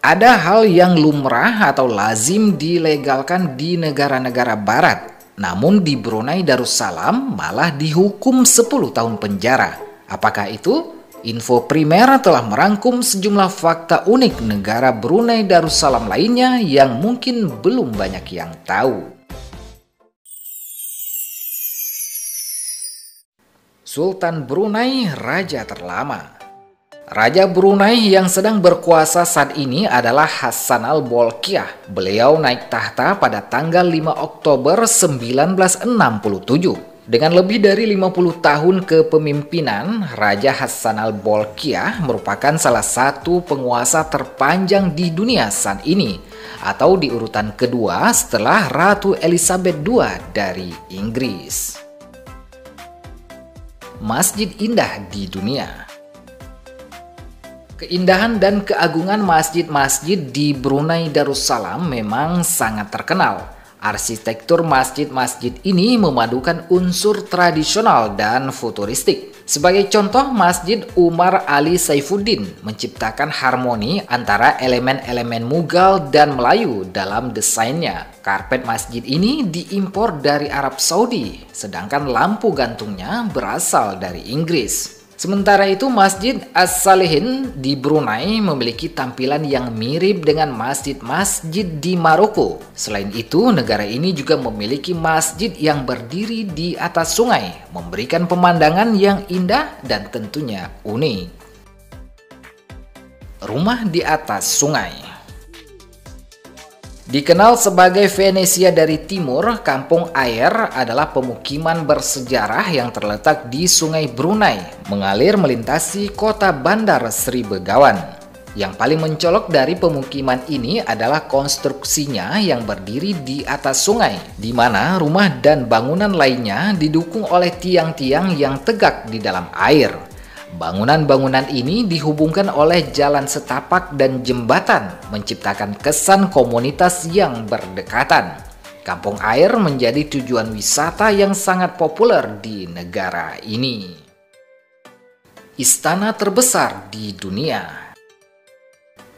Ada hal yang lumrah atau lazim dilegalkan di negara-negara barat, namun di Brunei Darussalam malah dihukum 10 tahun penjara. Apakah itu? Info Primer telah merangkum sejumlah fakta unik negara Brunei Darussalam lainnya yang mungkin belum banyak yang tahu. Sultan Brunei, raja terlama. Raja Brunei yang sedang berkuasa saat ini adalah Hassan al-Bolkiah. Beliau naik tahta pada tanggal 5 Oktober 1967. Dengan lebih dari 50 tahun kepemimpinan, Raja Hassan al-Bolkiah merupakan salah satu penguasa terpanjang di dunia saat ini, atau di urutan kedua setelah Ratu Elizabeth II dari Inggris. Masjid indah di dunia. Keindahan dan keagungan masjid-masjid di Brunei Darussalam memang sangat terkenal. Arsitektur masjid-masjid ini memadukan unsur tradisional dan futuristik. Sebagai contoh, Masjid Umar Ali Saifuddin menciptakan harmoni antara elemen-elemen Mughal dan Melayu dalam desainnya. Karpet masjid ini diimpor dari Arab Saudi, sedangkan lampu gantungnya berasal dari Inggris. Sementara itu, Masjid As-Salihin di Brunei memiliki tampilan yang mirip dengan masjid-masjid di Maroko. Selain itu, negara ini juga memiliki masjid yang berdiri di atas sungai, memberikan pemandangan yang indah dan tentunya unik. Rumah di atas sungai. Dikenal sebagai Venesia dari Timur, Kampung Air adalah pemukiman bersejarah yang terletak di Sungai Brunei, mengalir melintasi kota bandar Sri Begawan. Yang paling mencolok dari pemukiman ini adalah konstruksinya yang berdiri di atas sungai, di mana rumah dan bangunan lainnya didukung oleh tiang-tiang yang tegak di dalam air. Bangunan-bangunan ini dihubungkan oleh jalan setapak dan jembatan, menciptakan kesan komunitas yang berdekatan. Kampung Air menjadi tujuan wisata yang sangat populer di negara ini. Istana terbesar di dunia.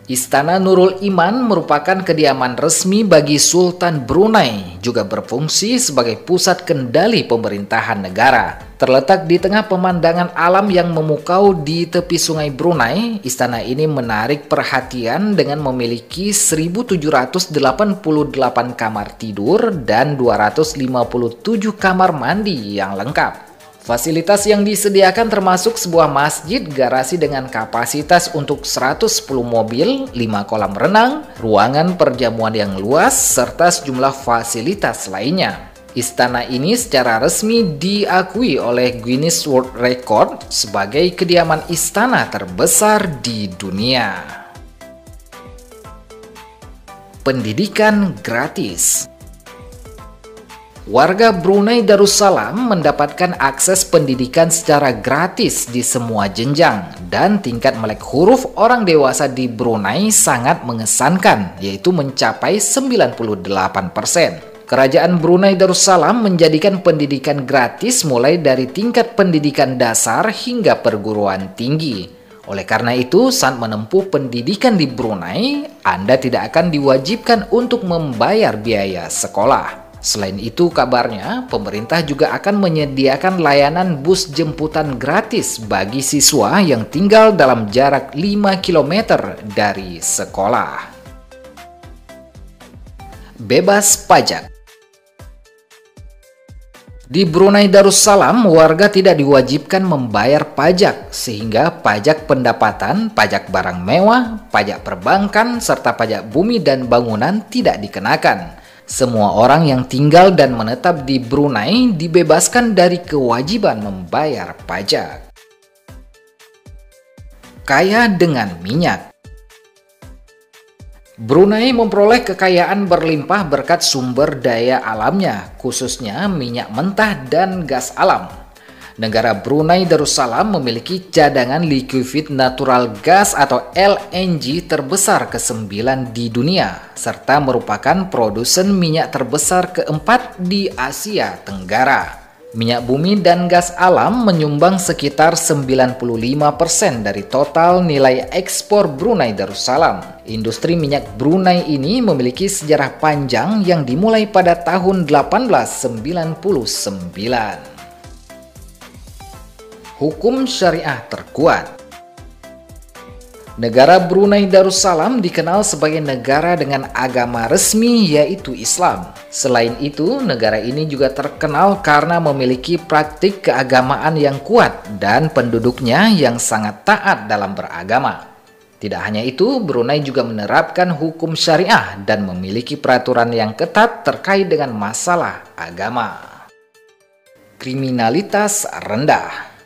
Istana Nurul Iman merupakan kediaman resmi bagi Sultan Brunei, juga berfungsi sebagai pusat kendali pemerintahan negara. Terletak di tengah pemandangan alam yang memukau di tepi sungai Brunei, istana ini menarik perhatian dengan memiliki 1.788 kamar tidur dan 257 kamar mandi yang lengkap. Fasilitas yang disediakan termasuk sebuah masjid, garasi dengan kapasitas untuk 110 mobil, 5 kolam renang, ruangan perjamuan yang luas, serta sejumlah fasilitas lainnya. Istana ini secara resmi diakui oleh Guinness World Record sebagai kediaman istana terbesar di dunia. Pendidikan gratis. Warga Brunei Darussalam mendapatkan akses pendidikan secara gratis di semua jenjang, dan tingkat melek huruf orang dewasa di Brunei sangat mengesankan, yaitu mencapai 98%. Kerajaan Brunei Darussalam menjadikan pendidikan gratis mulai dari tingkat pendidikan dasar hingga perguruan tinggi. Oleh karena itu, saat menempuh pendidikan di Brunei, Anda tidak akan diwajibkan untuk membayar biaya sekolah. Selain itu, kabarnya pemerintah juga akan menyediakan layanan bus jemputan gratis bagi siswa yang tinggal dalam jarak 5 km dari sekolah. Bebas pajak. Di Brunei Darussalam, warga tidak diwajibkan membayar pajak, sehingga pajak pendapatan, pajak barang mewah, pajak perbankan, serta pajak bumi dan bangunan tidak dikenakan. Semua orang yang tinggal dan menetap di Brunei dibebaskan dari kewajiban membayar pajak. Kaya dengan minyak. Brunei memperoleh kekayaan berlimpah berkat sumber daya alamnya, khususnya minyak mentah dan gas alam. Negara Brunei Darussalam memiliki cadangan liquefied natural gas atau LNG terbesar ke-9 di dunia, serta merupakan produsen minyak terbesar keempat di Asia Tenggara. Minyak bumi dan gas alam menyumbang sekitar 95% dari total nilai ekspor Brunei Darussalam. Industri minyak Brunei ini memiliki sejarah panjang yang dimulai pada tahun 1899. Hukum syariah terkuat. Negara Brunei Darussalam dikenal sebagai negara dengan agama resmi yaitu Islam. Selain itu, negara ini juga terkenal karena memiliki praktik keagamaan yang kuat dan penduduknya yang sangat taat dalam beragama. Tidak hanya itu, Brunei juga menerapkan hukum syariah dan memiliki peraturan yang ketat terkait dengan masalah agama. Kriminalitas rendah.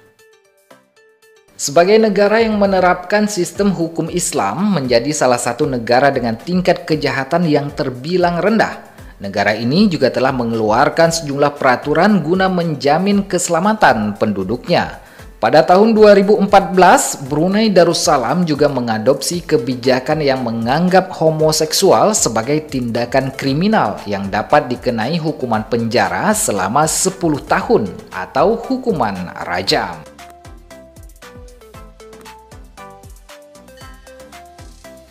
Sebagai negara yang menerapkan sistem hukum Islam menjadi salah satu negara dengan tingkat kejahatan yang terbilang rendah. Negara ini juga telah mengeluarkan sejumlah peraturan guna menjamin keselamatan penduduknya. Pada tahun 2014, Brunei Darussalam juga mengadopsi kebijakan yang menganggap homoseksual sebagai tindakan kriminal yang dapat dikenai hukuman penjara selama 10 tahun atau hukuman rajam.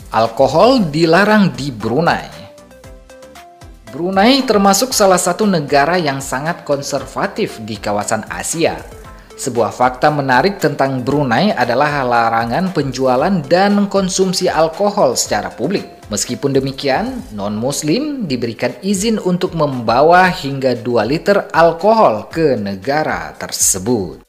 Alkohol dilarang di Brunei. Brunei termasuk salah satu negara yang sangat konservatif di kawasan Asia. Sebuah fakta menarik tentang Brunei adalah larangan penjualan dan konsumsi alkohol secara publik. Meskipun demikian, non-muslim diberikan izin untuk membawa hingga 2 liter alkohol ke negara tersebut.